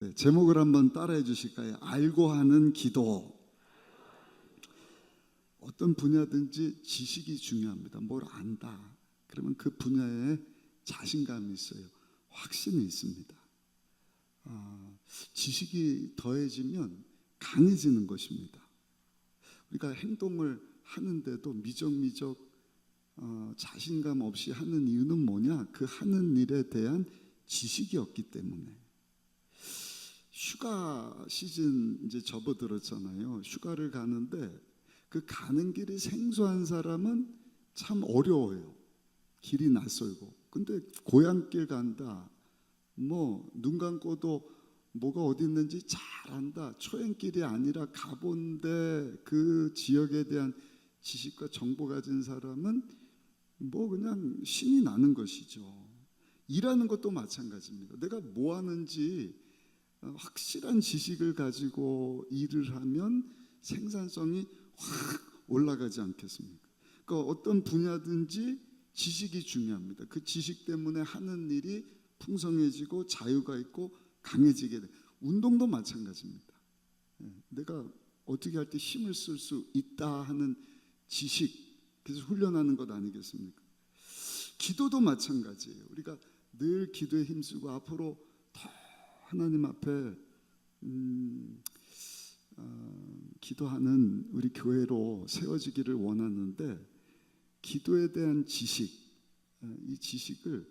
네, 제목을 한번 따라해 주실까요? 알고 하는 기도. 어떤 분야든지 지식이 중요합니다. 뭘 안다. 그러면 그 분야에 자신감이 있어요. 확신이 있습니다. 지식이 더해지면 강해지는 것입니다. 우리가 행동을 하는데도 미적미적 자신감 없이 하는 이유는 뭐냐? 그 하는 일에 대한 지식이 없기 때문에. 휴가 시즌 이제 접어들었잖아요. 휴가를 가는데 그 가는 길이 생소한 사람은 참 어려워요. 길이 낯설고. 근데 고향길 간다. 뭐 눈 감고도 뭐가 어디 있는지 잘 안다. 초행길이 아니라 가본데 그 지역에 대한 지식과 정보 가진 사람은 뭐 그냥 신이 나는 것이죠. 일하는 것도 마찬가지입니다. 내가 뭐 하는지 확실한 지식을 가지고 일을 하면 생산성이 확 올라가지 않겠습니까? 그러니까 어떤 분야든지 지식이 중요합니다. 그 지식 때문에 하는 일이 풍성해지고 자유가 있고 강해지게 돼. 운동도 마찬가지입니다. 내가 어떻게 할 때 힘을 쓸 수 있다 하는 지식, 그래서 훈련하는 것 아니겠습니까? 기도도 마찬가지예요. 우리가 늘 기도에 힘쓰고 앞으로 더 하나님 앞에 기도하는 우리 교회로 세워지기를 원하는데, 기도에 대한 지식, 이 지식을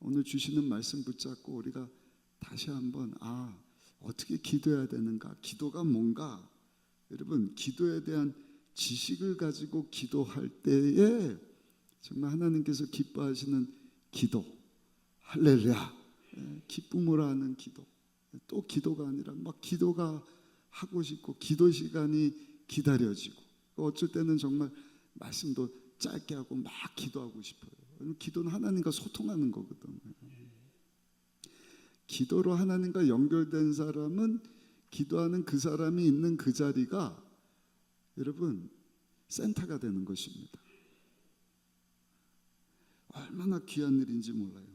오늘 주시는 말씀 붙잡고 우리가 다시 한번 어떻게 기도해야 되는가, 기도가 뭔가. 여러분, 기도에 대한 지식을 가지고 기도할 때에 정말 하나님께서 기뻐하시는 기도, 할렐루야, 기쁨으로 하는 기도. 또 기도가 아니라 막 기도가 하고 싶고 기도 시간이 기다려지고, 어쩔 때는 정말 말씀도 짧게 하고 막 기도하고 싶어요. 기도는 하나님과 소통하는 거거든요. 기도로 하나님과 연결된 사람은 기도하는 그 사람이 있는 그 자리가 여러분 센터가 되는 것입니다. 얼마나 귀한 일인지 몰라요.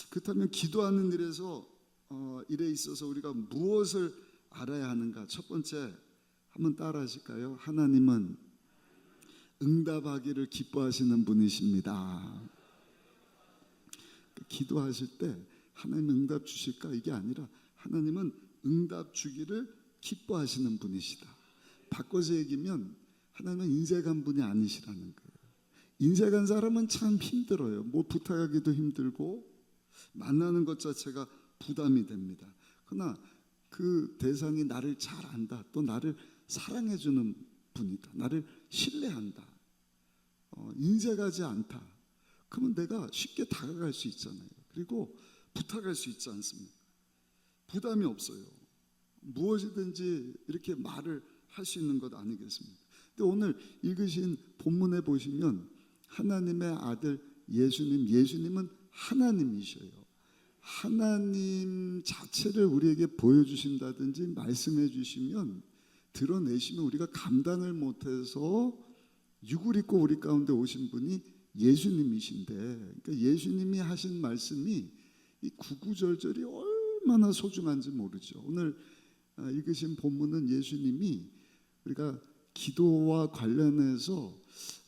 그렇다면 기도하는 일에 있어서 우리가 무엇을 알아야 하는가? 첫 번째, 한번 따라 하실까요? 하나님은 응답하기를 기뻐하시는 분이십니다. 기도하실 때 하나님 응답 주실까? 이게 아니라 하나님은 응답 주기를 기뻐하시는 분이시다. 바꿔서 얘기하면 하나님은 인색한 분이 아니시라는 거예요. 인색한 사람은 참 힘들어요. 뭐 부탁하기도 힘들고 만나는 것 자체가 부담이 됩니다. 그러나 그 대상이 나를 잘 안다, 또 나를 사랑해 주는 분이다, 나를 신뢰한다, 인색하지 않다, 그러면 내가 쉽게 다가갈 수 있잖아요. 그리고 부탁할 수 있지 않습니까? 부담이 없어요. 무엇이든지 이렇게 말을 할 수 있는 것 아니겠습니까? 근데 오늘 읽으신 본문에 보시면 하나님의 아들 예수님은 하나님이셔요. 하나님 자체를 우리에게 보여주신다든지 말씀해 주시면, 드러내시면 우리가 감당을 못해서 육을 입고 우리 가운데 오신 분이 예수님이신데, 그러니까 예수님이 하신 말씀이 이 구구절절이 얼마나 소중한지 모르죠. 오늘 읽으신 본문은 예수님이 우리가 기도와 관련해서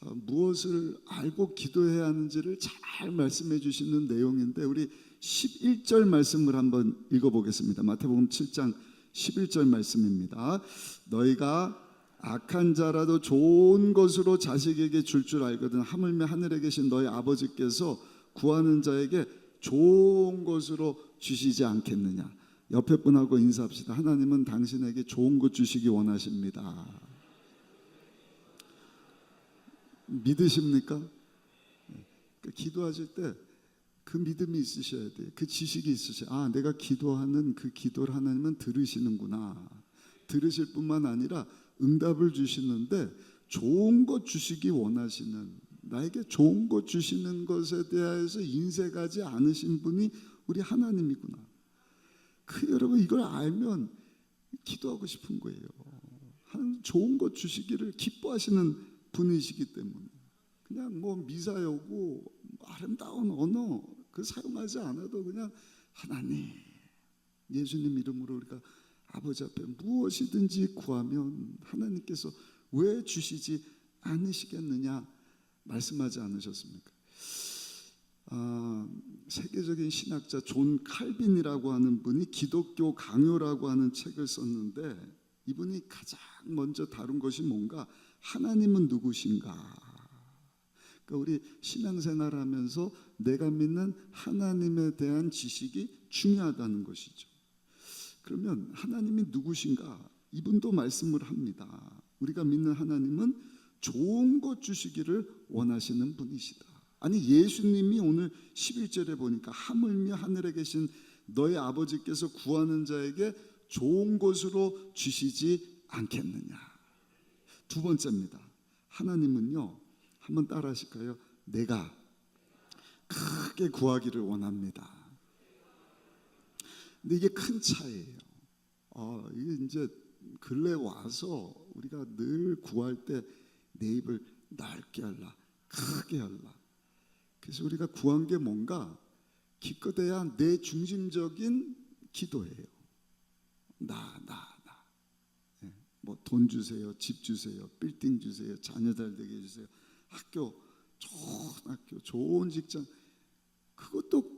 무엇을 알고 기도해야 하는지를 잘 말씀해 주시는 내용인데, 우리 11절 말씀을 한번 읽어보겠습니다. 마태복음 7장 11절 말씀입니다. 너희가 악한 자라도 좋은 것으로 자식에게 줄 알거든 하물며 하늘에 계신 너희 아버지께서 구하는 자에게 좋은 것으로 주시지 않겠느냐. 옆에 분하고 인사합시다. 하나님은 당신에게 좋은 것 주시기 원하십니다. 믿으십니까? 기도하실 때 그 믿음이 있으셔야 돼요. 그 지식이 있으셔야, 내가 기도하는 그 기도를 하나님은 들으시는구나. 들으실 뿐만 아니라 응답을 주시는데 좋은 것 주시기 원하시는, 나에게 좋은 것 주시는 것에 대해서 인색하지 않으신 분이 우리 하나님이구나. 여러분, 이걸 알면 기도하고 싶은 거예요. 하나님 좋은 것 주시기를 기뻐하시는 분이시기 때문에 그냥 뭐 미사여고 아름다운 언어 그 사용하지 않아도 그냥 하나님, 예수님 이름으로 우리가 아버지 앞에 무엇이든지 구하면 하나님께서 왜 주시지 않으시겠느냐 말씀하지 않으셨습니까? 세계적인 신학자 존 칼빈이라고 하는 분이 기독교 강요라고 하는 책을 썼는데, 이분이 가장 먼저 다룬 것이 뭔가, 하나님은 누구신가. 그러니까 우리 신앙생활하면서 내가 믿는 하나님에 대한 지식이 중요하다는 것이죠. 그러면 하나님이 누구신가? 이분도 말씀을 합니다. 우리가 믿는 하나님은 좋은 것 주시기를 원하시는 분이시다. 아니, 예수님이 오늘 11절에 보니까 하물며 하늘에 계신 너의 아버지께서 구하는 자에게 좋은 것으로 주시지 않겠느냐. 두 번째입니다. 하나님은요, 한번 따라 하실까요? 내가 크게 구하기를 원합니다. 근데 이게 큰 차이예요. 이게 이제 근래 와서 우리가 늘 구할 때 내 입을 넓게 열라, 크게 열라. 그래서 우리가 구한 게 뭔가, 기껏해야 내 중심적인 기도예요. 나. 뭐 돈 주세요, 집 주세요, 빌딩 주세요, 자녀 잘 되게 해주세요, 좋은 학교, 좋은 직장. 그것도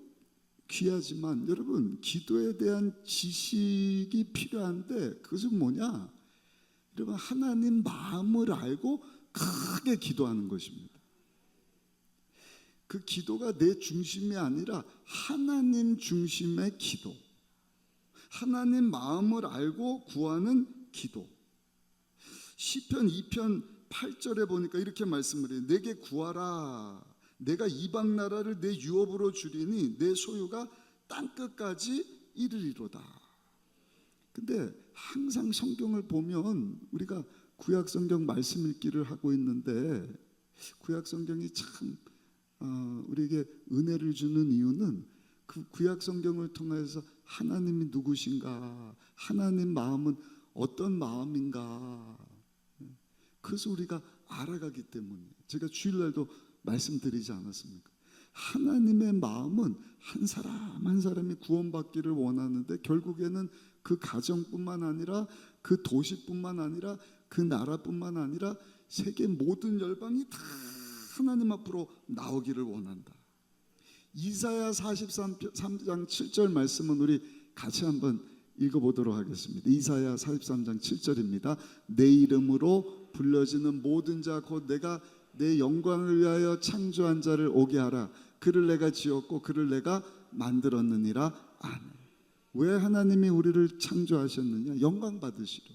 귀하지만 여러분, 기도에 대한 지식이 필요한데, 그것은 뭐냐? 여러분, 하나님 마음을 알고 크게 기도하는 것입니다. 그 기도가 내 중심이 아니라 하나님 중심의 기도, 하나님 마음을 알고 구하는 기도. 시편 2편 8절에 보니까 이렇게 말씀을 해요. 내게 구하라. 내가 이방 나라를 내 유업으로 주리니 내 소유가 땅끝까지 이르리로다. 근데 항상 성경을 보면 우리가 구약 성경 말씀 읽기를 하고 있는데, 구약 성경이 참 우리에게 은혜를 주는 이유는 그 구약 성경을 통해서 하나님이 누구신가, 하나님 마음은 어떤 마음인가, 그래서 우리가 알아가기 때문에. 제가 주일날도 말씀드리지 않았습니까? 하나님의 마음은 한 사람 한 사람이 구원받기를 원하는데, 결국에는 그 가정뿐만 아니라 그 도시뿐만 아니라 그 나라뿐만 아니라 세계 모든 열방이 다 하나님 앞으로 나오기를 원한다. 이사야 43장 7절 말씀은 우리 같이 한번 읽어보도록 하겠습니다. 이사야 43장 7절입니다. 내 이름으로 불려지는 모든 자 곧 내가 내 영광을 위하여 창조한 자를 오게 하라. 그를 내가 지었고 그를 내가 만들었느니라. 아멘. 왜 하나님이 우리를 창조하셨느냐? 영광 받으시려고.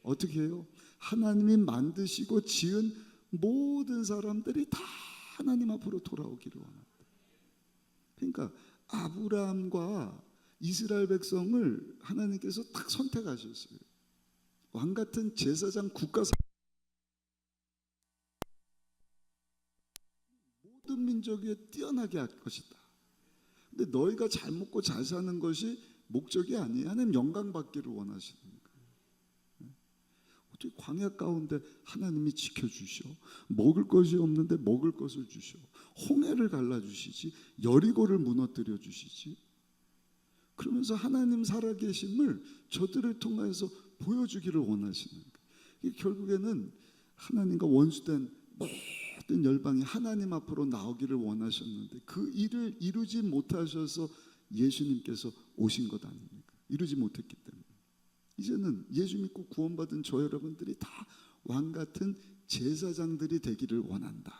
어떻게 해요? 하나님이 만드시고 지은 모든 사람들이 다 하나님 앞으로 돌아오기를 원한다. 그러니까 아브라함과 이스라엘 백성을 하나님께서 딱 선택하셨어요. 왕 같은 제사장 국가 모든 민족 위에 뛰어나게 할 것이다. 근데 너희가 잘 먹고 잘 사는 것이 목적이 아니에요. 하나님 영광 받기를 원하시는 거예요. 어떻게 광야 가운데 하나님이 지켜주셔? 먹을 것이 없는데 먹을 것을 주셔. 홍해를 갈라주시지, 여리고를 무너뜨려 주시지. 그러면서 하나님 살아계심을 저들을 통해서 보여주기를 원하시는 거예요. 결국에는 하나님과 원수된 모든 열방이 하나님 앞으로 나오기를 원하셨는데, 그 일을 이루지 못하셔서 예수님께서 오신 것 아닙니까? 이루지 못했기 때문에 이제는 예수 믿고 구원받은 저 여러분들이 다 왕같은 제사장들이 되기를 원한다.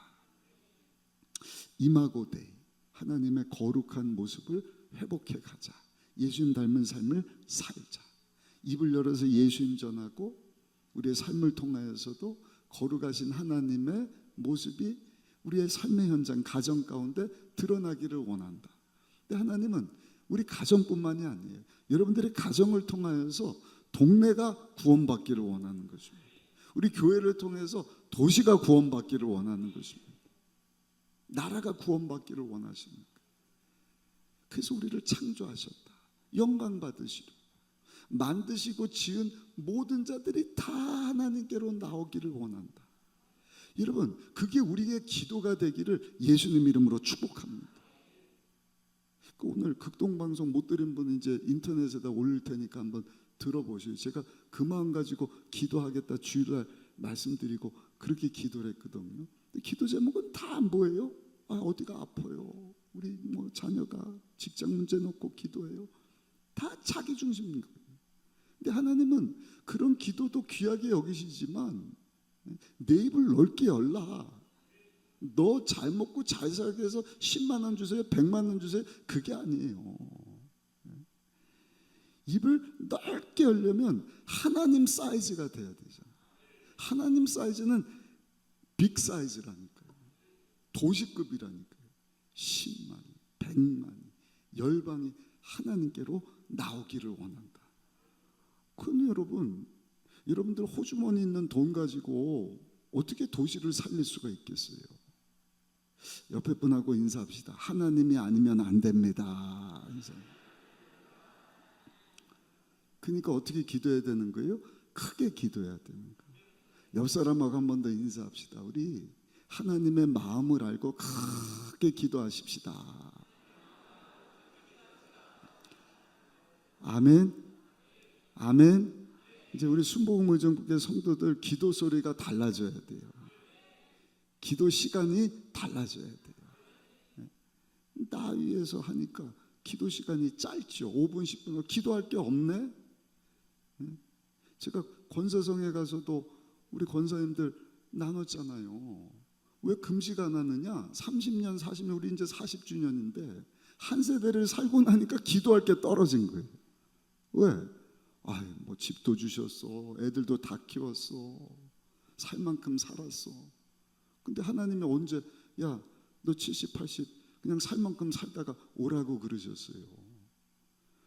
이마고 데이, 하나님의 거룩한 모습을 회복해 가자. 예수님 닮은 삶을 살자. 입을 열어서 예수님 전하고 우리의 삶을 통하여서도 거룩하신 하나님의 모습이 우리의 삶의 현장, 가정 가운데 드러나기를 원한다. 근데 하나님은 우리 가정뿐만이 아니에요. 여러분들의 가정을 통하여서 동네가 구원받기를 원하는 것입니다. 우리 교회를 통해서 도시가 구원받기를 원하는 것입니다. 나라가 구원받기를 원하시는 거예요. 그래서 우리를 창조하셨다. 영광 받으시고 만드시고 지은 모든 자들이 다 하나님께로 나오기를 원한다. 여러분, 그게 우리의 기도가 되기를 예수님 이름으로 축복합니다. 오늘 극동 방송 못 들은 분은 이제 인터넷에다 올릴 테니까 한번 들어보세요. 제가 그 마음 가지고 기도하겠다 주일날 말씀드리고 그렇게 기도를 했거든요. 근데 기도 제목은 다 안 보여요. 어디가 아파요. 우리 뭐 자녀가 직장 문제 놓고 기도해요. 다 자기 중심인 거예요. 근데 하나님은 그런 기도도 귀하게 여기시지만 내 입을 넓게 열라. 너 잘 먹고 잘 살게 해서 10만 원 주세요, 100만 원 주세요. 그게 아니에요. 입을 넓게 열려면 하나님 사이즈가 돼야 되잖아요. 하나님 사이즈는 빅 사이즈라니까요. 도시급이라니까요. 10만이, 100만이, 열방이 하나님께로 나오기를 원한다. 그런데 여러분들 호주머니 있는 돈 가지고 어떻게 도시를 살릴 수가 있겠어요? 옆에 분하고 인사합시다. 하나님이 아니면 안 됩니다. 그러니까 어떻게 기도해야 되는 거예요? 크게 기도해야 되는 거예요. 옆 사람하고 한 번 더 인사합시다. 우리 하나님의 마음을 알고 크게 기도하십시다. 아멘. 아멘. 이제 우리 순복음의정부의 성도들 기도 소리가 달라져야 돼요. 기도 시간이 달라져야 돼요. 나 위에서 하니까 기도 시간이 짧죠. 5분 10분 기도할 게 없네. 제가 권사성에 가서도 우리 권사님들 나눴잖아요. 왜 금식 안 하느냐? 30년 40년 우리 이제 40주년인데 한 세대를 살고 나니까 기도할 게 떨어진 거예요. 왜? 뭐 집도 주셨어, 애들도 다 키웠어, 살 만큼 살았어. 근데 하나님이 언제 야 너 70, 80 그냥 살 만큼 살다가 오라고 그러셨어요.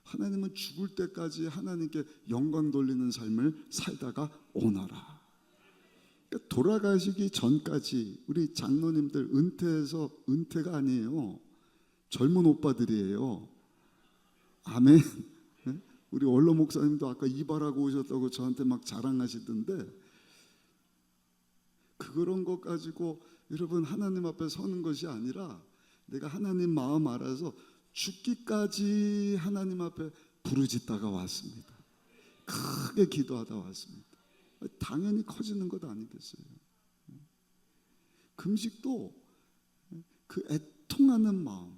하나님은 죽을 때까지 하나님께 영광 돌리는 삶을 살다가 오너라. 그러니까 돌아가시기 전까지 우리 장로님들 은퇴가 아니에요. 젊은 오빠들이에요. 아멘. 우리 원로 목사님도 아까 이발하고 오셨다고 저한테 막 자랑하시던데 그런 것 가지고 여러분 하나님 앞에 서는 것이 아니라 내가 하나님 마음 알아서 죽기까지 하나님 앞에 부르짖다가 왔습니다. 크게 기도하다 왔습니다. 당연히 커지는 것 아니겠어요? 금식도 그 애통하는 마음.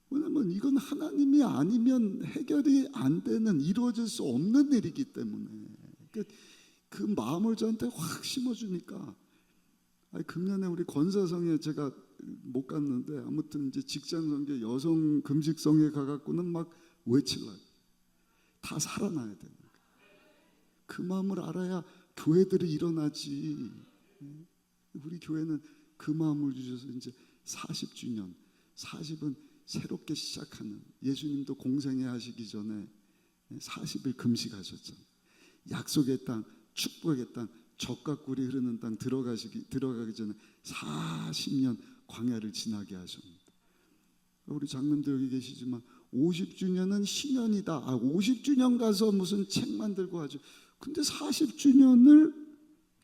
왜냐하면 이건 하나님이 아니면 해결이 안 되는 이루어질 수 없는 일이기 때문에 그 마음을 저한테 확 심어주니까 금년에 우리 권사성에 제가 못 갔는데 아무튼 이제 직장성계 여성 금식성에 가갖고는 막 외치려고 다 살아나야 되는 거예요. 그 마음을 알아야 교회들이 일어나지. 우리 교회는 그 마음을 주셔서 이제 40주년 40은 새롭게 시작하는 예수님도 공생애 하시기 전에 40일 금식하셨잖아요. 약속의 땅, 축복의 땅, 젖과 꿀이 흐르는 땅 들어가기 전에 40년 광야를 지나게 하십니다. 우리 장님들 여기 계시지만 50주년은 신년이다. 50주년 가서 무슨 책 만들고 하죠. 근데 40주년을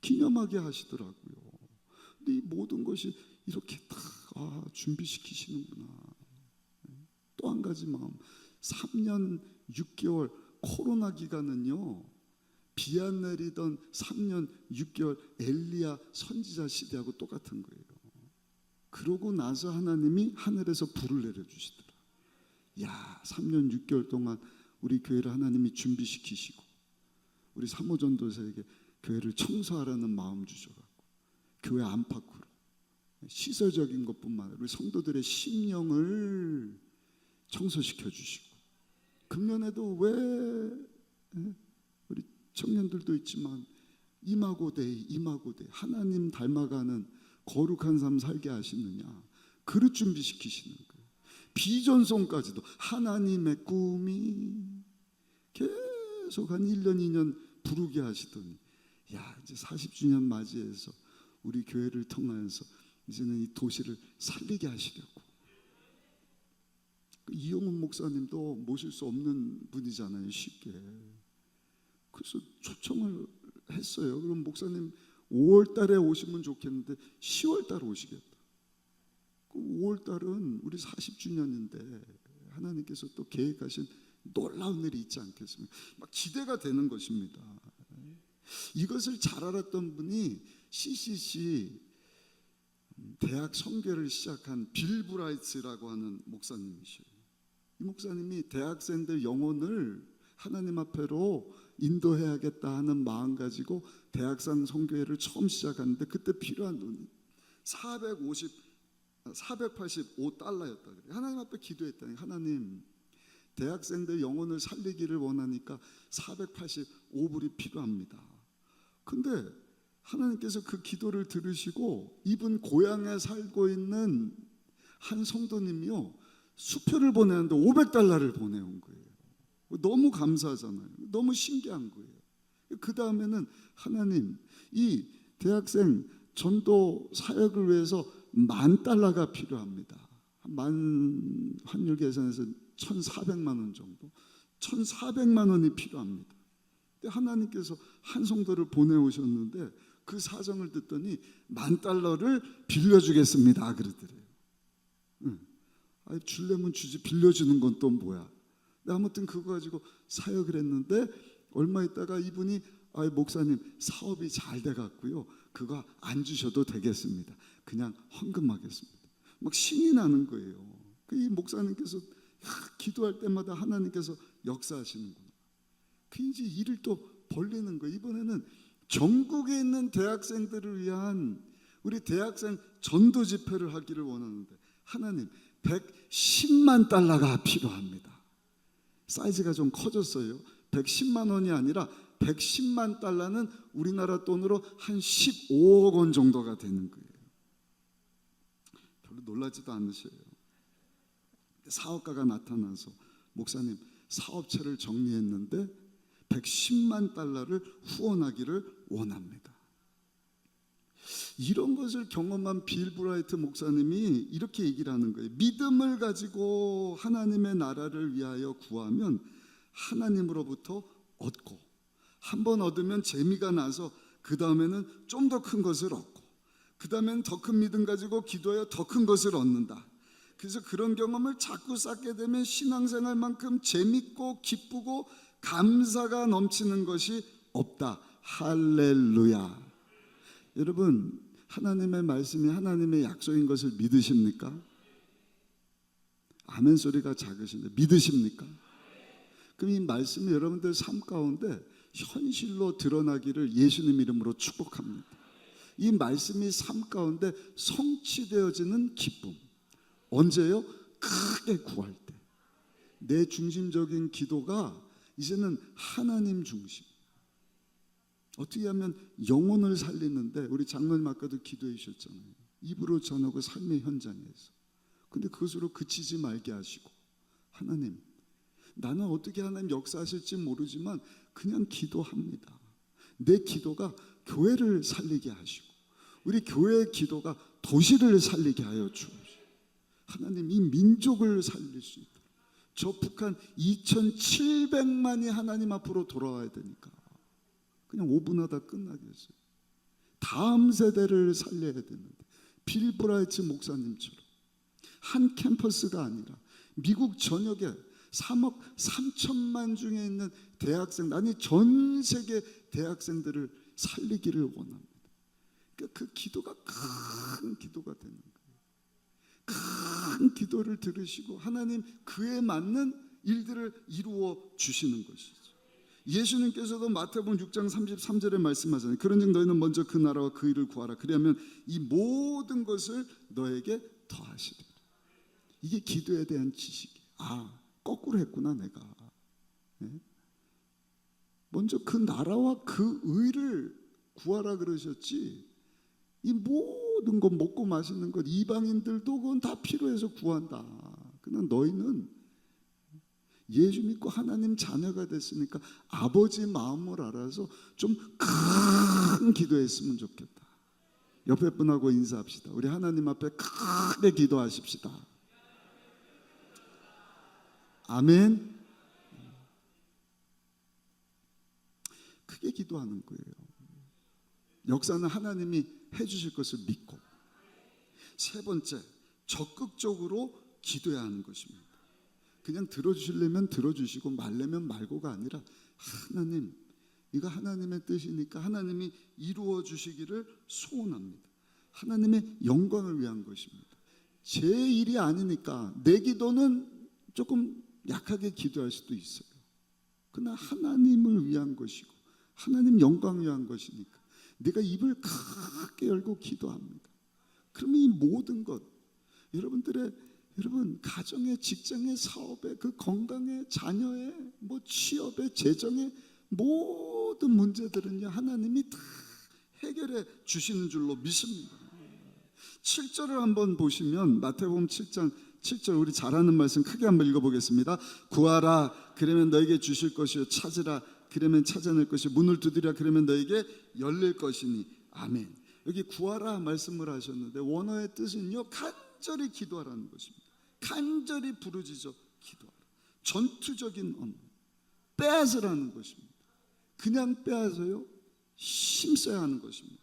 기념하게 하시더라고요. 근데 이 모든 것이 이렇게 다 준비시키시는구나. 또 한 가지 마음. 3년 6개월 코로나 기간은요. 비 안 내리던 3년 6개월 엘리야 선지자 시대하고 똑같은 거예요. 그러고 나서 하나님이 하늘에서 불을 내려주시더라. 3년 6개월 동안 우리 교회를 하나님이 준비시키시고 우리 사모전도사에게 교회를 청소하라는 마음 주셔갖고 교회 안팎으로 시설적인 것뿐만 아니라 우리 성도들의 심령을 청소시켜 주시고 금년에도 왜 우리 청년들도 있지만 이마고데이 하나님 닮아가는 거룩한 삶 살게 하시느냐 그릇 준비시키시는 거예요. 비전송까지도 하나님의 꿈이 계속 한 1년 2년 부르게 하시더니 이제 40주년 맞이해서 우리 교회를 통하여서 이제는 이 도시를 살리게 하시려고. 이용훈 목사님도 모실 수 없는 분이잖아요, 쉽게. 그래서 초청을 했어요. 그럼 목사님 5월 달에 오시면 좋겠는데 10월 달에 오시겠다. 5월 달은 우리 40주년인데 하나님께서 또 계획하신 놀라운 일이 있지 않겠습니까? 막 기대가 되는 것입니다. 이것을 잘 알았던 분이 CCC 대학 선교를 시작한 빌 브라이츠라고 하는 목사님이시에요. 이 목사님이 대학생들 영혼을 하나님 앞으로 인도해야겠다 하는 마음 가지고 대학생 선교회를 처음 시작하는데 그때 필요한 돈이 485달러였다 그래요. 하나님 앞에 기도했다니, 하나님 대학생들 영혼을 살리기를 원하니까 485불이 필요합니다. 근데 하나님께서 그 기도를 들으시고 이분 고향에 살고 있는 한 성도님이요, 수표를 보내는데 500달러를 보내온 거예요. 너무 감사하잖아요. 너무 신기한 거예요. 그 다음에는 하나님, 이 대학생 전도 사역을 위해서 $10,000가 필요합니다. 만 환율 계산해서 1,400만 원 정도, 1,400만 원이 필요합니다. 하나님께서 한 성도를 보내오셨는데 그 사정을 듣더니 $10,000를 빌려주겠습니다 그러더래요. 아니, 줄려면 주지 빌려주는 건 또 뭐야. 아무튼 그거 가지고 사역을 했는데 얼마 있다가 이분이 목사님 사업이 잘 돼갖고요, 그거 안 주셔도 되겠습니다. 그냥 헌금하겠습니다. 막 신이 나는 거예요. 이 목사님께서 기도할 때마다 하나님께서 역사하시는구나. 그 이제 일을 또 벌리는 거예요. 이번에는 전국에 있는 대학생들을 위한 우리 대학생 전도 집회를 하기를 원하는데 하나님 110만 달러가 필요합니다. 사이즈가 좀 커졌어요. 110만 원이 아니라 110만 달러는 우리나라 돈으로 한 15억 원 정도가 되는 거예요. 별로 놀라지도 않으셔요. 사업가가 나타나서 목사님 사업체를 정리했는데 110만 달러를 후원하기를 원합니다. 이런 것을 경험한 빌 브라이트 목사님이 이렇게 얘기를 하는 거예요. 믿음을 가지고 하나님의 나라를 위하여 구하면 하나님으로부터 얻고, 한번 얻으면 재미가 나서 그 다음에는 좀 더 큰 것을 얻고, 그 다음에는 더 큰 믿음 가지고 기도하여 더 큰 것을 얻는다. 그래서 그런 경험을 자꾸 쌓게 되면 신앙생활만큼 재밌고 기쁘고 감사가 넘치는 것이 없다. 할렐루야. 여러분, 하나님의 말씀이 하나님의 약속인 것을 믿으십니까? 아멘 소리가 작으신데 믿으십니까? 그럼 이 말씀이 여러분들 삶 가운데 현실로 드러나기를 예수님 이름으로 축복합니다. 이 말씀이 삶 가운데 성취되어지는 기쁨. 언제요? 크게 구할 때. 내 중심적인 기도가 이제는 하나님 중심. 어떻게 하면 영혼을 살리는데, 우리 장로님 아까도 기도해 주셨잖아요. 입으로 전하고 삶의 현장에서. 근데 그것으로 그치지 말게 하시고, 하나님, 나는 어떻게 하나님 역사하실지 모르지만 그냥 기도합니다. 내 기도가 교회를 살리게 하시고, 우리 교회의 기도가 도시를 살리게 하여 주옵소서. 하나님, 이 민족을 살릴 수 있도록. 저 북한 2,700만이 하나님 앞으로 돌아와야 되니까 그냥 5분 하다 끝나겠어요. 다음 세대를 살려야 되는데 빌 브라이트 목사님처럼 한 캠퍼스가 아니라 미국 전역에 3억 3천만 중에 있는 대학생, 아니 전 세계 대학생들을 살리기를 원합니다. 그러니까 그 기도가 큰 기도가 되는 거예요. 큰 기도를 들으시고 하나님 그에 맞는 일들을 이루어 주시는 것이죠. 예수님께서도 마태복음 6장 33절에 말씀하잖아요. 그런즉 너희는 먼저 그 나라와 그 일을 구하라. 그리하면 이 모든 것을 너에게 더하시리라. 이게 기도에 대한 지식이에요. 거꾸로 했구나 내가. 먼저 그 나라와 그 의를 구하라 그러셨지, 이 모든 것, 먹고 마시는 것, 이방인들도 그건 다 필요해서 구한다. 그냥 너희는 예수 믿고 하나님 자녀가 됐으니까 아버지 마음을 알아서 좀 큰 기도했으면 좋겠다. 옆에 분하고 인사합시다. 우리 하나님 앞에 크게 기도하십시다. 아멘. 크게 기도하는 거예요. 역사는 하나님이 해주실 것을 믿고. 세 번째, 적극적으로 기도해야 하는 것입니다. 그냥 들어주시려면 들어주시고 말려면 말고가 아니라 하나님, 이거 하나님의 뜻이니까 하나님이 이루어 주시기를 소원합니다. 하나님의 영광을 위한 것입니다. 제 일이 아니니까 내 기도는 조금 약하게 기도할 수도 있어요. 그러나 하나님을 위한 것이고 하나님 영광을 위한 것이니까 내가 입을 크게 열고 기도합니다. 그러면 이 모든 것, 여러분 가정의, 직장의, 사업의, 그 건강의, 자녀의, 뭐 취업의, 재정의 모든 문제들은요 하나님이 다 해결해 주시는 줄로 믿습니다. 7절을 한번 보시면 마태복음 7장 7절, 우리 잘 아는 말씀 크게 한번 읽어보겠습니다. 구하라 그러면 너에게 주실 것이요, 찾으라 그러면 찾아낼 것이요, 문을 두드리라 그러면 너에게 열릴 것이니. 아멘. 여기 구하라 말씀을 하셨는데 원어의 뜻은요 간절히 기도하라는 것입니다. 간절히 부르짖어 기도하라. 전투적인 언어, 빼앗으라는 것입니다. 그냥 빼앗아요, 힘써야 하는 것입니다.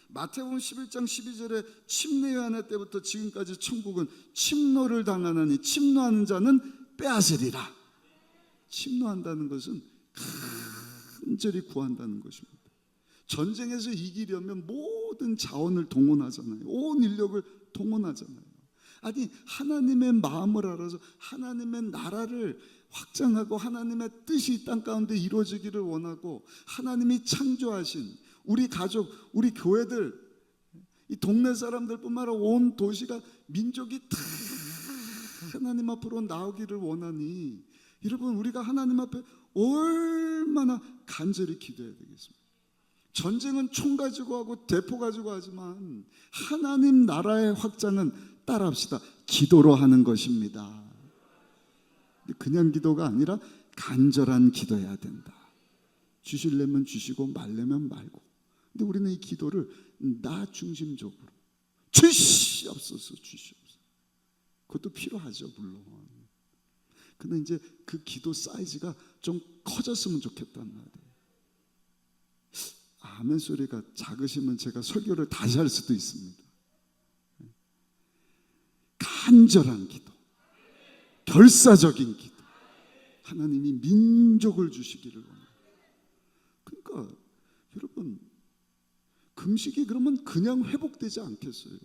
마태복음 11장 12절에 침례 요한의 때부터 지금까지 천국은 침노를 당하나니 침노하는 자는 빼앗으리라. 침노한다는 것은 간절히 구한다는 것입니다. 전쟁에서 이기려면 모든 자원을 동원하잖아요. 온 인력을 동원하잖아요. 아니 하나님의 마음을 알아서 하나님의 나라를 확장하고 하나님의 뜻이 이 땅 가운데 이루어지기를 원하고 하나님이 창조하신 우리 가족, 우리 교회들, 이 동네 사람들뿐만 아니라 온 도시가, 민족이 다 하나님 앞으로 나오기를 원하니 여러분 우리가 하나님 앞에 얼마나 간절히 기도해야 되겠습니까? 전쟁은 총 가지고 하고 대포 가지고 하지만 하나님 나라의 확장은 따라합시다. 기도로 하는 것입니다. 그냥 기도가 아니라 간절한 기도해야 된다. 주시려면 주시고 말려면 말고. 근데 우리는 이 기도를 나 중심적으로 주시옵소서, 주시옵소서. 그것도 필요하죠 물론. 근데 이제 그 기도 사이즈가 좀 커졌으면 좋겠단 말이에요. 아멘 소리가 작으시면 제가 설교를 다시 할 수도 있습니다. 간절한 기도, 결사적인 기도, 하나님이 민족을 주시기를 원해요. 그러니까 여러분 금식이 그러면 그냥 회복되지 않겠어요?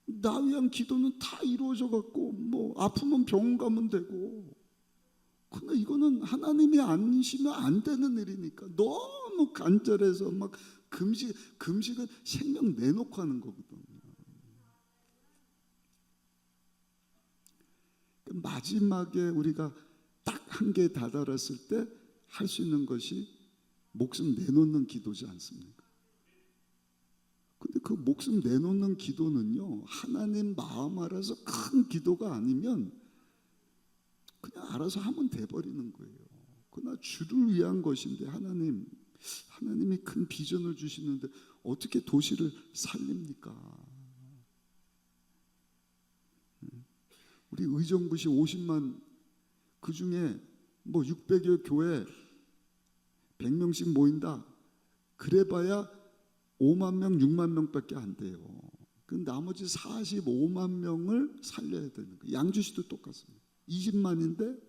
나 위한 기도는 다 이루어져 갖고 뭐 아프면 병원 가면 되고, 근데 이거는 하나님이 아니시면 안 되는 일이니까 너무 간절해서 막 금식은 생명 내놓고 하는 거거든요. 마지막에 우리가 딱 한계에 다다랐을 때 할 수 있는 것이 목숨 내놓는 기도지 않습니까? 근데 그 목숨 내놓는 기도는요 하나님 마음 알아서 큰 기도가 아니면 그냥 알아서 하면 돼버리는 거예요. 그러나 주를 위한 것인데 하나님이 큰 비전을 주시는데 어떻게 도시를 살립니까? 우리 의정부시 50만, 그 중에 뭐 600여 교회 100명씩 모인다. 그래봐야 5만 명, 6만 명밖에 안 돼요. 그 나머지 45만 명을 살려야 되는 거예요. 양주시도 똑같습니다. 20만인데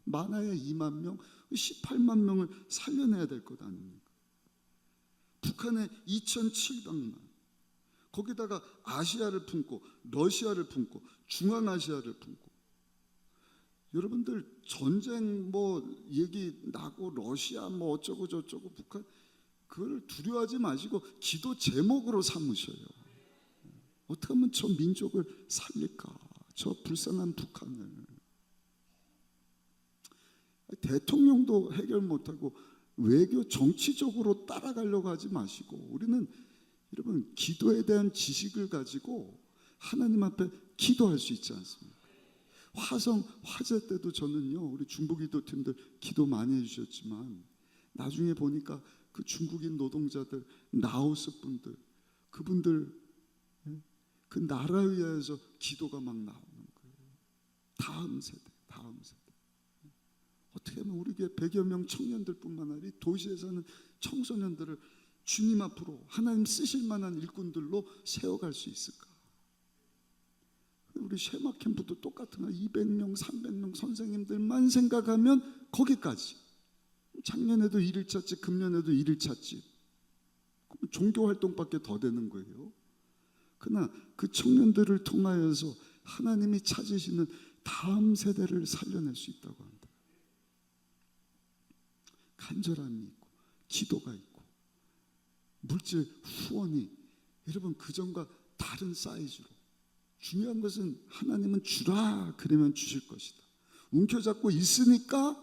많아야 2만 명, 18만 명을 살려내야 될 것 아닙니까? 북한에 2,700만, 거기다가 아시아를 품고 러시아를 품고 중앙아시아를 품고. 여러분들 전쟁 뭐 얘기 나고 러시아 뭐 어쩌고 저쩌고 북한, 그걸 두려워하지 마시고 기도 제목으로 삼으셔요. 어떻게 하면 저 민족을 살릴까? 저 불쌍한 북한을. 대통령도 해결 못하고 외교 정치적으로 따라가려고 하지 마시고, 우리는 여러분 기도에 대한 지식을 가지고 하나님 앞에 기도할 수 있지 않습니까? 화성 화재 때도 저는요 우리 중보기도팀들 기도 많이 해주셨지만 나중에 보니까 그 중국인 노동자들, 라오스 분들, 그분들 그 나라에 의해서 기도가 막 나오는 거예요. 다음 세대. 어떻게 하면 우리 교회 100여 명 청년들뿐만 아니라 도시에 사는 청소년들을 주님 앞으로 하나님 쓰실 만한 일꾼들로 세워갈 수 있을까? 우리 쉐마 캠프도 똑같은 거야. 200명, 300명 선생님들만 생각하면 거기까지. 작년에도 일을 찾지, 금년에도 일을 찾지. 그럼 종교 활동밖에 더 되는 거예요. 그러나 그 청년들을 통하여서 하나님이 찾으시는 다음 세대를 살려낼 수 있다고 합니다. 간절함이 있고 기도가 있고 물질 후원이 여러분 그전과 다른 사이즈로. 중요한 것은 하나님은 주라 그러면 주실 것이다. 움켜잡고 있으니까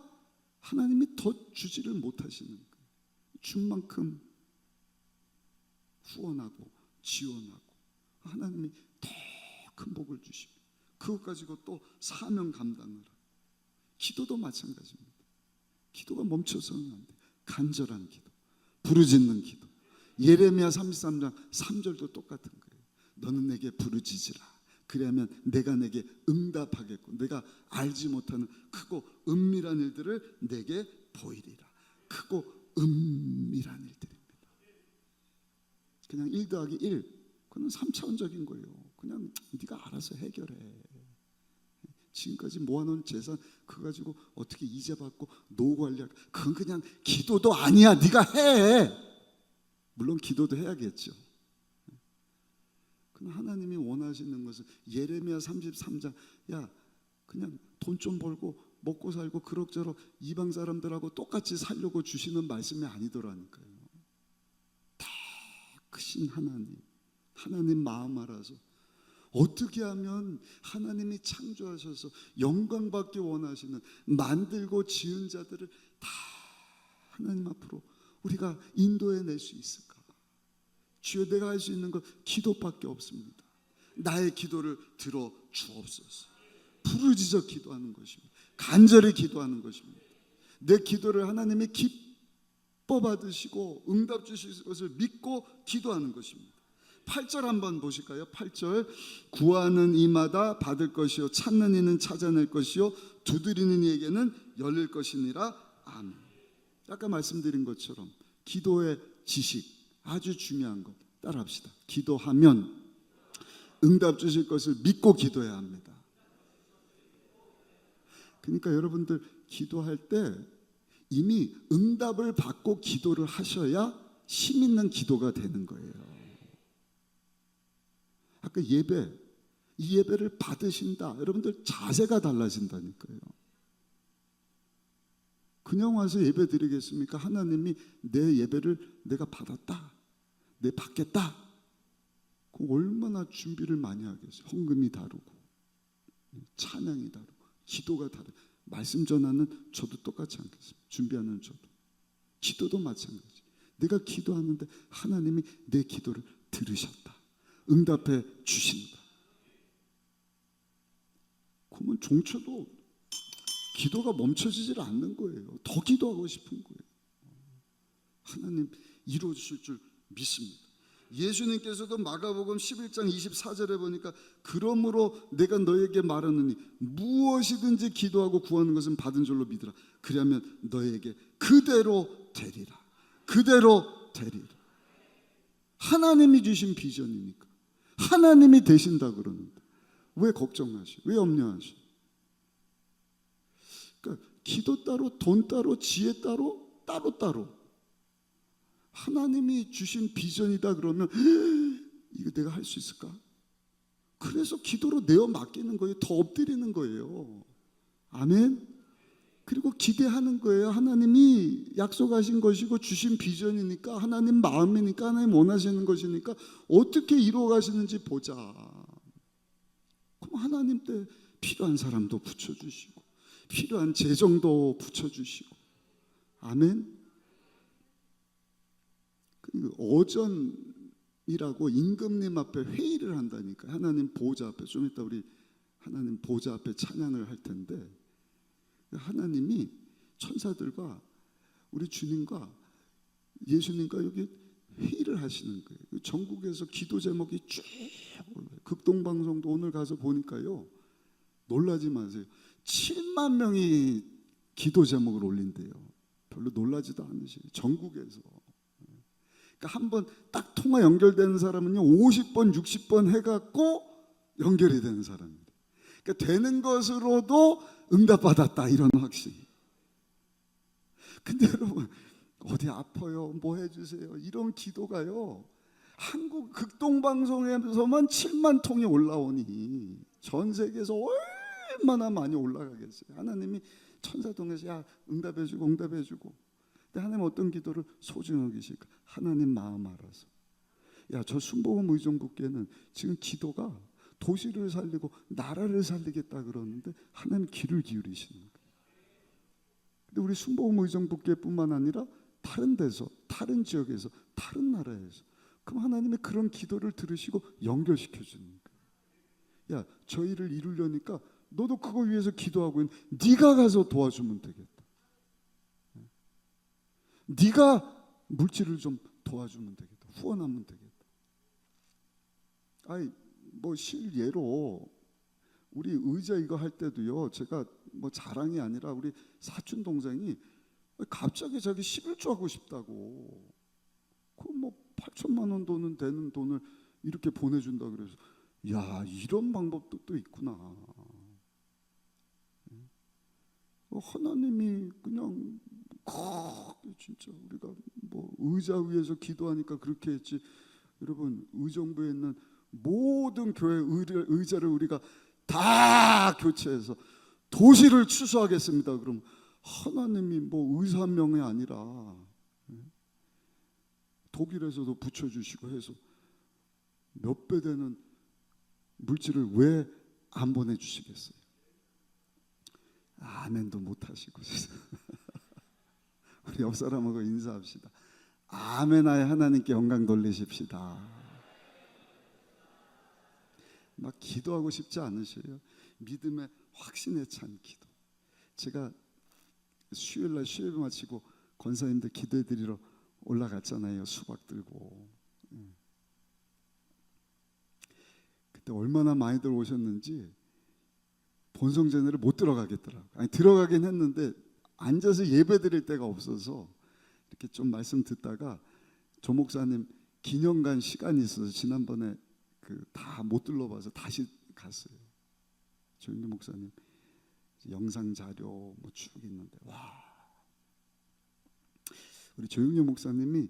하나님이 더 주지를 못하시는 거예요. 준 만큼 후원하고 지원하고 하나님이 더 큰 복을 주십니다. 그것 가지고 또 사명 감당을 하고. 기도도 마찬가지입니다. 기도가 멈춰서는 안 돼요. 간절한 기도, 부르짖는 기도. 예레미야 33장 3절도 똑같은 거예요. 너는 내게 부르짖으라. 그래야면 내가 내게 응답하겠고 내가 알지 못하는 크고 은밀한 일들을 내게 보이리라. 크고 은밀한 일들입니다. 그냥 1 더하기 1 그건 3차원적인 거예요. 그냥 네가 알아서 해결해. 지금까지 모아놓은 재산 그거 가지고 어떻게 이자 받고 노후 관리할, 그건 그냥 기도도 아니야. 네가 해. 물론 기도도 해야겠죠. 그러나 하나님이 원하시는 것은 예레미야 33장 야 그냥 돈 좀 벌고 먹고 살고 그럭저럭 이방 사람들하고 똑같이 살려고 주시는 말씀이 아니더라니까요. 다 크신 하나님 마음 알아서 어떻게 하면 하나님이 창조하셔서 영광 받기 원하시는 만들고 지은 자들을 다 하나님 앞으로 우리가 인도해낼 수 있을까? 주여 내가 할 수 있는 것 기도밖에 없습니다. 나의 기도를 들어 주옵소서. 부르짖어 기도하는 것입니다. 간절히 기도하는 것입니다. 내 기도를 하나님이 기뻐 받으시고 응답 주실 것을 믿고 기도하는 것입니다. 8절 한번 보실까요? 8절 구하는 이마다 받을 것이요 찾는 이는 찾아낼 것이요 두드리는 이에게는 열릴 것이니라. 아멘. 아까 말씀드린 것처럼 기도의 지식 아주 중요한 것 따라합시다. 기도하면 응답 주실 것을 믿고 기도해야 합니다. 그러니까 여러분들 기도할 때 이미 응답을 받고 기도를 하셔야 힘 있는 기도가 되는 거예요. 아까 이 예배를 받으신다. 여러분들 자세가 달라진다니까요. 그냥 와서 예배 드리겠습니까? 하나님이 내 예배를 내가 받았다, 내 받겠다. 그럼 얼마나 준비를 많이 하겠어요. 헌금이 다르고 찬양이 다르고 기도가 다르고 말씀 전하는 저도 똑같이 않겠습니까? 준비하는 저도. 기도도 마찬가지. 내가 기도하는데 하나님이 내 기도를 들으셨다, 응답해 주신다. 그러면 종초도 기도가 멈춰지질 않는 거예요. 더 기도하고 싶은 거예요. 하나님 이루어 주실 줄 믿습니다. 예수님께서도 마가복음 11장 24절에 보니까 그러므로 내가 너에게 말하느니 무엇이든지 기도하고 구하는 것은 받은 줄로 믿으라. 그러면 너에게 그대로 되리라. 그대로 되리라. 하나님이 주신 비전이니까 하나님이 되신다 그러는데 왜 걱정하시? 왜 염려하시? 그러니까 기도 따로 돈 따로 지혜 따로 따로 하나님이 주신 비전이다 그러면 이거 내가 할 수 있을까? 그래서 기도로 내어 맡기는 거예요. 더 엎드리는 거예요. 아멘. 그리고 기대하는 거예요. 하나님이 약속하신 것이고 주신 비전이니까 하나님 마음이니까 하나님 원하시는 것이니까 어떻게 이루어 가시는지 보자. 그럼 하나님 때 필요한 사람도 붙여주시고 필요한 재정도 붙여주시고. 아멘. 어전이라고 임금님 앞에 회의를 한다니까. 하나님 보좌 앞에. 좀 이따 우리 하나님 보좌 앞에 찬양을 할 텐데 하나님이 천사들과 우리 주님과 예수님과 여기 회의를 하시는 거예요. 전국에서 기도 제목이 쭉 극동방송도 오늘 가서 보니까요 놀라지 마세요. 7만 명이 기도 제목을 올린대요. 별로 놀라지도 않으시고 전국에서. 그러니까 한번 딱 통화 연결되는 사람은요 50번 60번 해갖고 연결이 되는 사람입니다. 그러니까 되는 것으로도 응답받았다 이런 확신. 근데 여러분 어디 아파요? 뭐 해주세요? 이런 기도가요. 한국 극동방송에서만 7만 통이 올라오니 전 세계에서 얼마나 많이 올라가겠어요. 하나님이 천사동에서 야 응답해주고 응답해주고. 근데 하나님 어떤 기도를 소중하게 계실까? 하나님 마음 알아서. 야 저 순복음 의정부교회는 지금 기도가 도시를 살리고 나라를 살리겠다 그러는데 하나님 귀를 기울이시는 거예요. 근데 우리 순복음 의정부교회뿐만 아니라 다른 데서, 다른 지역에서, 다른 나라에서 그럼 하나님의 그런 기도를 들으시고 연결시켜 주는 거예요. 야, 저 일을 이루려니까 너도 그거 위해서 기도하고 있는 네가 가서 도와주면 되겠다. 네가 물질을 좀 도와주면 되겠다. 후원하면 되겠다. 아이 뭐 실예로 우리 의자 이거 할 때도요. 제가 뭐 자랑이 아니라 우리 사촌 동생이 갑자기 자기 11조 하고 싶다고. 그 뭐 8천만 원 돈은 되는 돈을 이렇게 보내준다 그래서 야 이런 방법도 또 있구나. 하나님이 그냥 진짜 우리가 뭐 의자 위에서 기도하니까 그렇게 했지. 여러분 의정부에 있는 모든 교회 의자를 우리가 다 교체해서 도시를 추수하겠습니다. 그럼 하나님이 뭐 의사 한 명이 아니라 독일에서도 붙여주시고 해서 몇 배 되는 물질을 왜 안 보내주시겠어요? 아멘도 못하시고 우리 옆 사람하고 인사합시다. 아멘하여 하나님께 영광 돌리십시다. 막 기도하고 싶지 않으셔요? 믿음의 확신에 찬 기도. 제가 수요일날 수요일 마치고 권사님들 기도해 드리러 올라갔잖아요. 수박 들고. 그때 얼마나 많이들 오셨는지 본성전에를 못 들어가겠더라고요. 아니 들어가긴 했는데 앉아서 예배 드릴 데가 없어서 이렇게 좀 말씀 듣다가 조 목사님 기념관 시간이 있어서 지난번에 그 다 못 둘러봐서 다시 갔어요. 조영규 목사님 영상 자료 뭐 쭉 있는데 와 우리 조영규 목사님이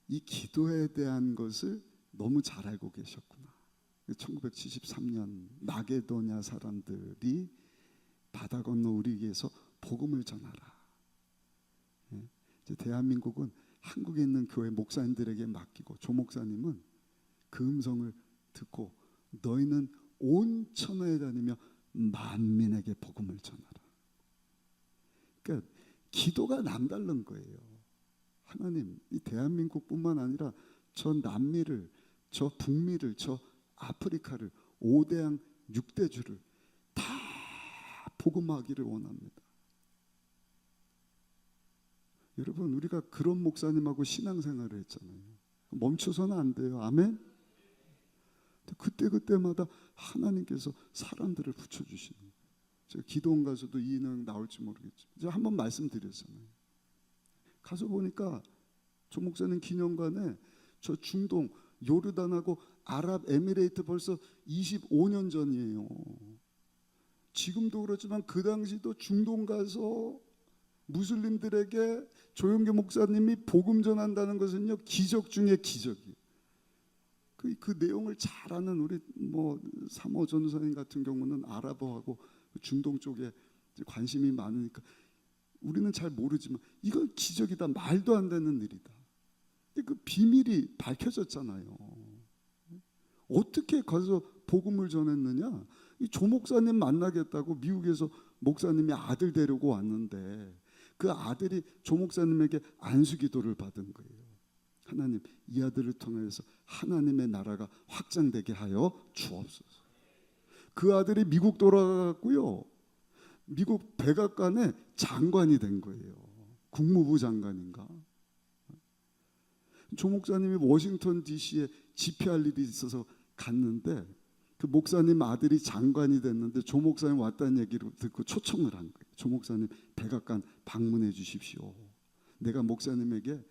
이 기도에 대한 것을 너무 잘 알고 계셨구나. 1973년 마게도냐 사람들이 바다 건너 우리에게서 복음을 전하라. 이제 대한민국은 한국에 있는 교회 목사님들에게 맡기고 조 목사님은 그 음성을 듣고 너희는 온 천하에 다니며 만민에게 복음을 전하라. 그러니까 기도가 남다른 거예요. 하나님 이 대한민국뿐만 아니라 저 남미를 저 북미를 저 아프리카를 5대양 6대주를 다 복음하기를 원합니다. 여러분 우리가 그런 목사님하고 신앙생활을 했잖아요. 멈춰서는 안 돼요. 아멘. 그때마다 하나님께서 사람들을 붙여주시는 거예요. 제가 기도원 가서도 이 인형 나올지 모르겠지만 제가 한번 말씀드렸잖아요. 가서 보니까 조 목사님 기념관에 저 중동 요르단하고 아랍에미레이트 벌써 25년 전이에요. 지금도 그렇지만 그 당시도 중동 가서 무슬림들에게 조영규 목사님이 복음 전한다는 것은요 기적 중에 기적이에요. 그 내용을 잘 아는 우리 뭐 사모 전도사님 같은 경우는 아랍어하고 중동 쪽에 관심이 많으니까 우리는 잘 모르지만 이건 기적이다. 말도 안 되는 일이다. 근데 그 비밀이 밝혀졌잖아요. 어떻게 가서 복음을 전했느냐? 이 조 목사님 만나겠다고 미국에서 목사님이 아들 데리고 왔는데 그 아들이 조 목사님에게 안수기도를 받은 거예요. 하나님 이 아들을 통해서 하나님의 나라가 확장되게 하여 주옵소서. 그 아들이 미국 돌아갔고요. 미국 백악관의 장관이 된 거예요. 국무부 장관인가. 조 목사님이 워싱턴 DC에 집회할 일이 있어서 갔는데 그 목사님 아들이 장관이 됐는데 조 목사님 왔다는 얘기를 듣고 초청을 한 거예요. 조 목사님 백악관 방문해 주십시오. 내가 목사님에게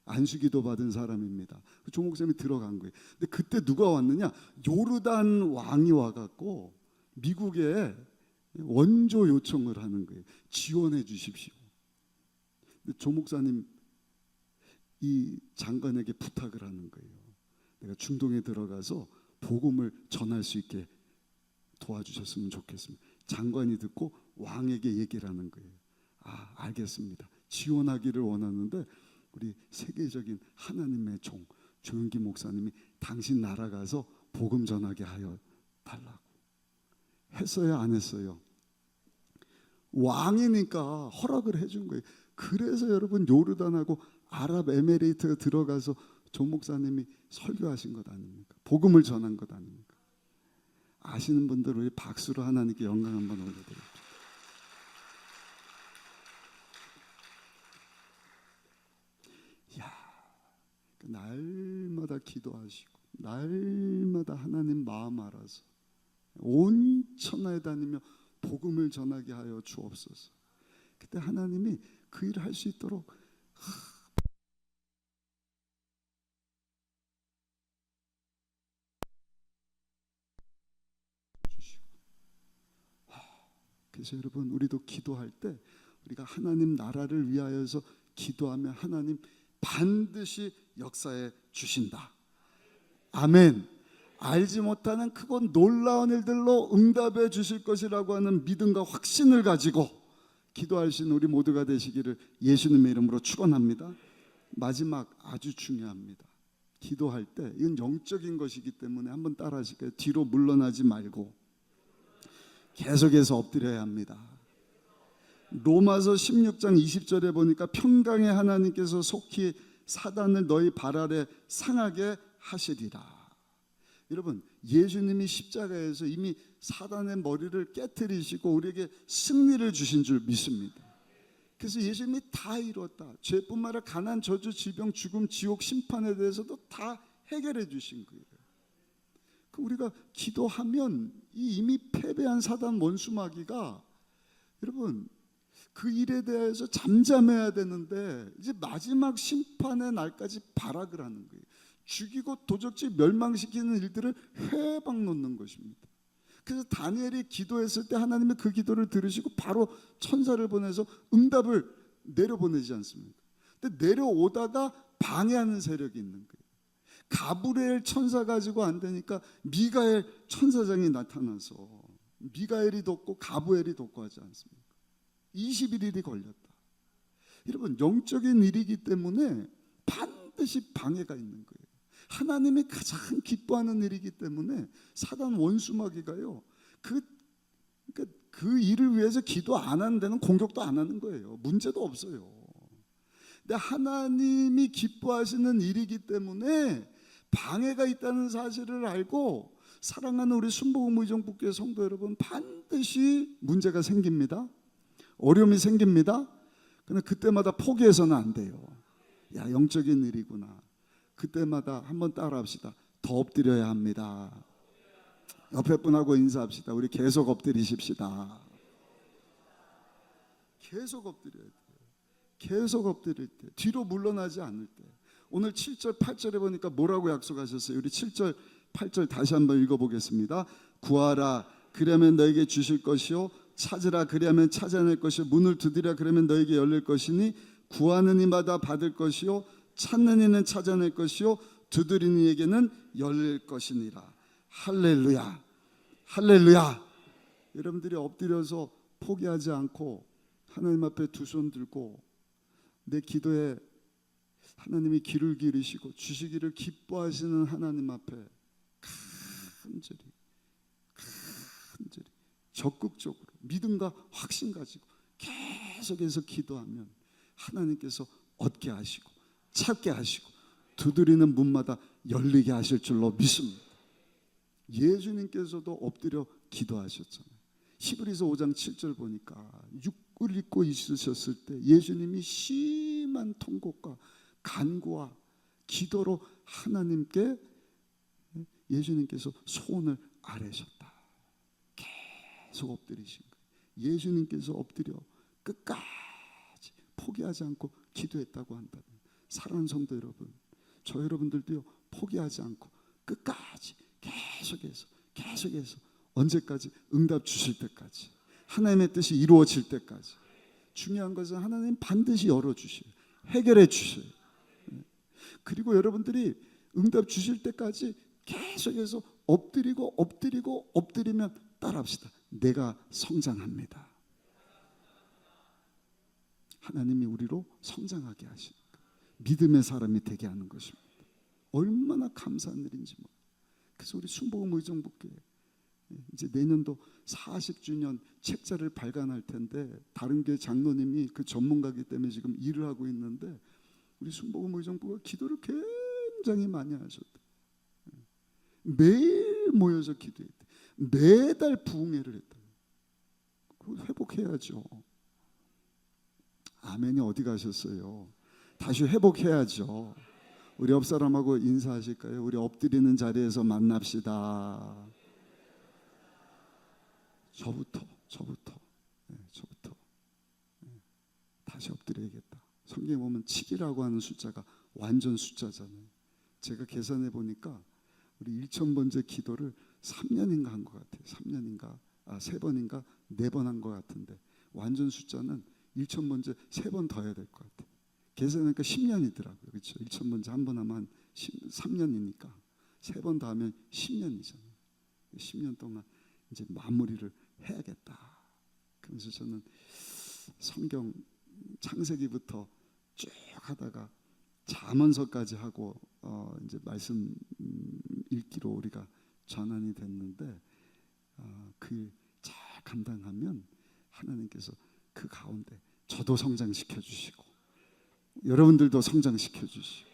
안수기도 받은 사람입니다. 조 목사님이 들어간 거예요. 근데 그때 누가 왔느냐? 요르단 왕이 와갖고 미국에 원조 요청을 하는 거예요. 지원해 주십시오. 근데 조 목사님 이 장관에게 부탁을 하는 거예요. 내가 중동에 들어가서 복음을 전할 수 있게 도와주셨으면 좋겠습니다. 장관이 듣고 왕에게 얘기를 하는 거예요. 아, 알겠습니다. 지원하기를 원하는데 우리 세계적인 하나님의 종 조윤기 목사님이 당신 나라 가서 복음 전하게 하여 달라고 했어요, 안 했어요? 왕이니까 허락을 해준 거예요. 그래서 여러분 요르단하고 아랍에미레이트에 들어가서 조 목사님이 설교하신 것 아닙니까? 복음을 전한 것 아닙니까? 아시는 분들 우리 박수로 하나님께 영광 한번 올려드립니다. 이야, 날마다 기도하시고 날마다 하나님 마음 알아서 온 천하에 다니며 복음을 전하게 하여 주옵소서. 그때 하나님이 그 일을 할 수 있도록 주시고. 그래서 여러분 우리도 기도할 때 우리가 하나님 나라를 위하여서 기도하면 하나님 반드시 역사해 주신다. 아멘. 알지 못하는 크고 놀라운 일들로 응답해 주실 것이라고 하는 믿음과 확신을 가지고 기도하신 우리 모두가 되시기를 예수님의 이름으로 축원합니다. 마지막 아주 중요합니다. 기도할 때 이건 영적인 것이기 때문에 한번 따라 하실까요? 뒤로 물러나지 말고 계속해서 엎드려야 합니다. 로마서 16장 20절에 보니까 평강의 하나님께서 속히 사단을 너희 발 아래 상하게 하시리라. 여러분 예수님이 십자가에서 이미 사단의 머리를 깨트리시고 우리에게 승리를 주신 줄 믿습니다. 그래서 예수님이 다 이뤘다. 죄뿐만 아니라 가난, 저주, 질병, 죽음, 지옥, 심판에 대해서도 다 해결해 주신 거예요. 우리가 기도하면 이 이미 패배한 사단 원수마귀가 여러분 그 일에 대해서 잠잠해야 되는데 이제 마지막 심판의 날까지 발악을 하는 거예요. 죽이고 도적질 멸망시키는 일들을 회방 놓는 것입니다. 그래서 다니엘이 기도했을 때 하나님이 그 기도를 들으시고 바로 천사를 보내서 응답을 내려보내지 않습니까? 근데 내려오다가 방해하는 세력이 있는 거예요. 가브리엘 천사 가지고 안 되니까 미가엘 천사장이 나타나서 미가엘이 돕고 가브엘이 돕고 하지 않습니까? 21일이 걸렸다. 여러분 영적인 일이기 때문에 반드시 방해가 있는 거예요. 하나님이 가장 기뻐하는 일이기 때문에 사단 원수마귀가요 그 일을 위해서 기도 안 하는 데는 공격도 안 하는 거예요. 문제도 없어요. 근데 하나님이 기뻐하시는 일이기 때문에 방해가 있다는 사실을 알고 사랑하는 우리 순복음 의정부교회 성도 여러분 반드시 문제가 생깁니다. 어려움이 생깁니다. 그런데 그때마다 포기해서는 안 돼요. 야, 영적인 일이구나. 그때마다 한번 따라합시다. 더 엎드려야 합니다. 옆에 분하고 인사합시다. 우리 계속 엎드리십시다. 계속 엎드려야 돼요. 계속 엎드릴 때, 뒤로 물러나지 않을 때. 오늘 7절 8절에 보니까 뭐라고 약속하셨어요? 우리 7절 8절 다시 한번 읽어보겠습니다. 구하라 그러면 너에게 주실 것이요 찾으라 그리하면 찾아낼 것이요 문을 두드리라 그러면 너에게 열릴 것이니 구하는 이마다 받을 것이요 찾는 이는 찾아낼 것이요 두드리는 이에게는 열릴 것이니라. 할렐루야. 할렐루야. 여러분들이 엎드려서 포기하지 않고 하나님 앞에 두 손 들고 내 기도에 하나님이 귀를 기르시고 주시기를 기뻐하시는 하나님 앞에 간절히 적극적으로 믿음과 확신 가지고 계속해서 기도하면 하나님께서 얻게 하시고 찾게 하시고 두드리는 문마다 열리게 하실 줄로 믿습니다. 예수님께서도 엎드려 기도하셨잖아요. 히브리서 5장 7절 보니까 육을 입고 있으셨을 때 예수님이 심한 통곡과 간구와 기도로 하나님께 예수님께서 소원을 아뢰셨다. 계속 엎드리신 거예요. 예수님께서 엎드려 끝까지 포기하지 않고 기도했다고 한다면 사랑하는 성도 여러분, 저 여러분들도요 포기하지 않고 끝까지 계속해서 언제까지? 응답 주실 때까지, 하나님의 뜻이 이루어질 때까지. 중요한 것은 하나님 반드시 열어주셔요. 해결해 주셔요. 그리고 여러분들이 응답 주실 때까지 계속해서 엎드리면 따라합시다. 내가 성장합니다. 하나님이 우리로 성장하게 하시는 거예요. 믿음의 사람이 되게 하는 것입니다. 얼마나 감사한 일인지 몰라요. 그래서 우리 순복음 의정부교회 이제 내년도 40주년 책자를 발간할 텐데, 다른 교회 장로님이 그 전문가이기 때문에 지금 일을 하고 있는데, 우리 순복음 의정부가 기도를 굉장히 많이 하셨대. 매일 모여서 기도했대. 매달 부흥회를 했다. 그거 회복해야죠. 아멘이 어디 가셨어요? 다시 회복해야죠. 우리 옆 사람하고 인사하실까요? 우리 엎드리는 자리에서 만납시다. 저부터 다시 엎드려야겠다. 성경에 보면 7이라고 하는 숫자가 완전 숫자잖아요. 제가 계산해 보니까 우리 1000번째 기도를 3년인가 한 것 같아요. 3년인가 3번인가 4번 한 것 같은데, 완전 숫자는 1000번째 3번 더 해야 될 것 같아요. 계산하니까 10년이더라고요. 그렇죠? 1000번째 한 번 하면 3년이니까 3번 더 하면 10년이잖아요. 10년 동안 이제 마무리를 해야겠다. 그래서 저는 성경 창세기부터 쭉 하다가 잠언서까지 하고 이제 말씀 읽기로 우리가 전환이 됐는데, 그 잘 감당하면 하나님께서 그 가운데 저도 성장시켜 주시고 여러분들도 성장시켜 주시고,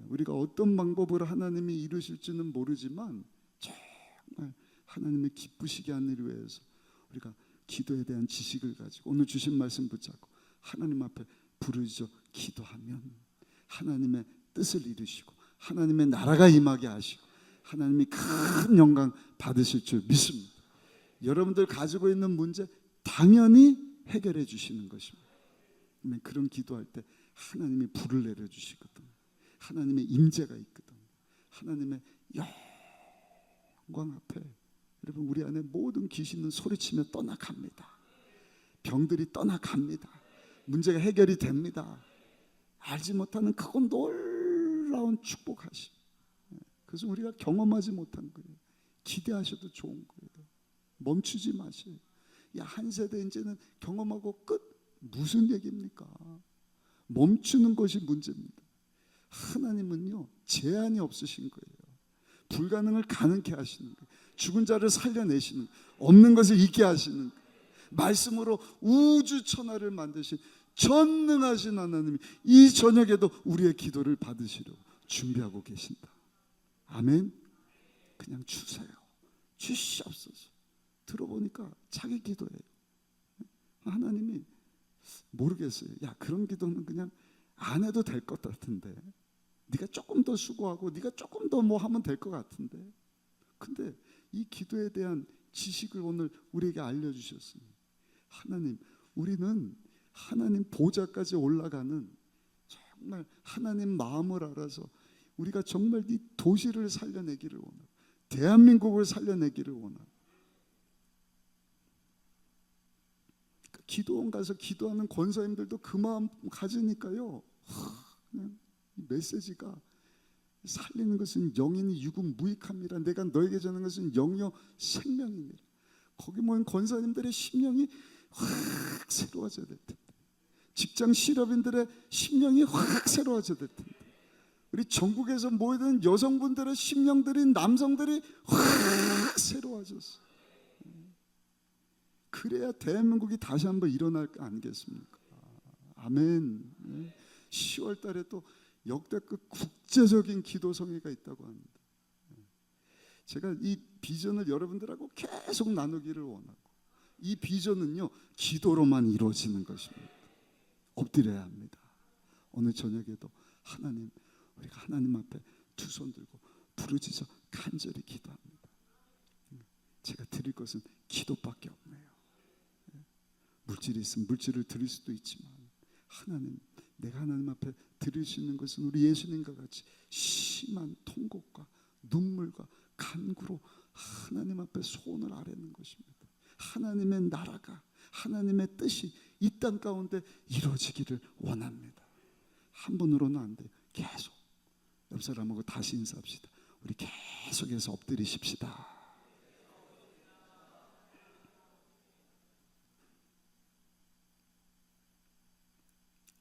우리가 어떤 방법으로 하나님이 이루실지는 모르지만 정말 하나님의 기쁘시게 하는 일을 위해서 우리가 기도에 대한 지식을 가지고 오늘 주신 말씀 붙잡고 하나님 앞에 부르짖어 기도하면 하나님의 뜻을 이루시고 하나님의 나라가 임하게 하시고 하나님이 큰 영광 받으실 줄 믿습니다. 여러분들 가지고 있는 문제 당연히 해결해 주시는 것입니다. 그런 기도할 때 하나님이 불을 내려주시거든. 하나님의 임재가 있거든. 하나님의 영광 앞에 여러분, 우리 안에 모든 귀신은 소리치며 떠나갑니다. 병들이 떠나갑니다. 문제가 해결이 됩니다. 알지 못하는 크고 놀라운 축복하심. 그래서 우리가 경험하지 못한 거예요. 기대하셔도 좋은 거예요. 멈추지 마세요. 야, 한 세대 이제는 경험하고 끝. 무슨 얘기입니까? 멈추는 것이 문제입니다. 하나님은요, 제한이 없으신 거예요. 불가능을 가능케 하시는 거예요. 죽은 자를 살려내시는 거예요. 없는 것을 있게 하시는 거예요. 말씀으로 우주 천하를 만드신 전능하신 하나님이 이 저녁에도 우리의 기도를 받으시려고 준비하고 계신다. 아멘. 그냥 주세요. 주시옵소서. 들어보니까 자기 기도예요. 하나님이 모르겠어요. 야, 그런 기도는 그냥 안 해도 될 것 같은데, 네가 조금 더 수고하고 네가 조금 더 뭐 하면 될 것 같은데, 근데 이 기도에 대한 지식을 오늘 우리에게 알려주셨습니다. 하나님, 우리는 하나님 보좌까지 올라가는 정말 하나님 마음을 알아서 우리가 정말 이 도시를 살려내기를 원하고 대한민국을 살려내기를 원하고, 기도원 가서 기도하는 권사님들도 그 마음 가지니까요, 그냥 이 메시지가 살리는 것은 영이니 육은 무익함이라 내가 너에게 전하는 것은 영이요 생명이니라. 거기 모인 권사님들의 심령이 확 새로워져야 될 텐데, 직장 실업인들의 심령이 확 새로워져야 될 텐데, 우리 전국에서 모이는 여성분들의 심령들이, 남성들이 확 새로워졌어. 그래야 대한민국이 다시 한번 일어날 거 아니겠습니까? 아멘. 10월 달에 또 역대급 국제적인 기도 성회가 있다고 합니다. 제가 이 비전을 여러분들하고 계속 나누기를 원하고, 이 비전은요, 기도로만 이루어지는 것입니다. 엎드려야 합니다. 오늘 저녁에도 하나님, 우리가 하나님 앞에 두 손 들고 부르짖어 간절히 기도합니다. 제가 드릴 것은 기도밖에 없네요. 물질이 있으면 물질을 드릴 수도 있지만, 하나님, 내가 하나님 앞에 드릴 수 있는 것은 우리 예수님과 같이 심한 통곡과 눈물과 간구로 하나님 앞에 소원을 아뢰는 것입니다. 하나님의 나라가, 하나님의 뜻이 이 땅 가운데 이루어지기를 원합니다. 한 분으로는 안 돼요. 계속 옆 사람하고 다시 인사합시다. 우리 계속해서 엎드리십시다.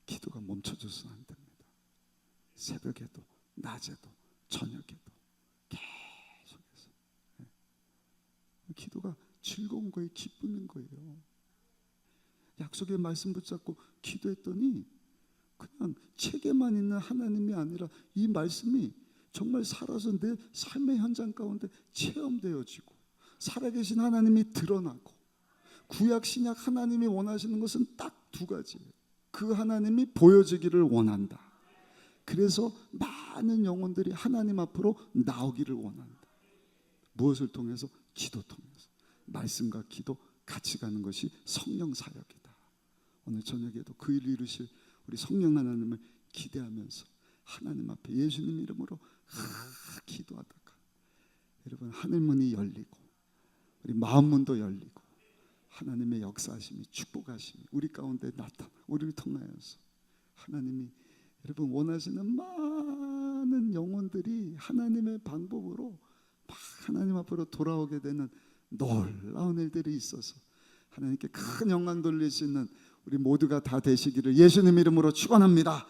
기도가 멈춰져서는 안 됩니다. 새벽에도 낮에도 저녁에도 계속해서 기도가 즐거운 거예요. 기쁘는 거예요. 약속의 말씀 붙잡고 기도했더니 그냥 책에만 있는 하나님이 아니라 이 말씀이 정말 살아서 내 삶의 현장 가운데 체험되어지고 살아계신 하나님이 드러나고, 구약 신약 하나님이 원하시는 것은 딱 두 가지예요. 그 하나님이 보여지기를 원한다. 그래서 많은 영혼들이 하나님 앞으로 나오기를 원한다. 무엇을 통해서? 기도 통해서. 말씀과 기도 같이 가는 것이 성령 사역이다. 오늘 저녁에도 그 일 이루실 우리 성령 하나님을 기대하면서 하나님 앞에 예수님 이름으로 기도하다가 여러분 하늘문이 열리고 우리 마음문도 열리고 하나님의 역사하심이 축복하심이 우리 가운데 나타나 우리를 통하여서 하나님이 여러분 원하시는 많은 영혼들이 하나님의 방법으로 막 하나님 앞으로 돌아오게 되는 놀라운 일들이 있어서 하나님께 큰 영광 돌릴 수 있는 우리 모두가 다 되시기를 예수님 이름으로 축원합니다.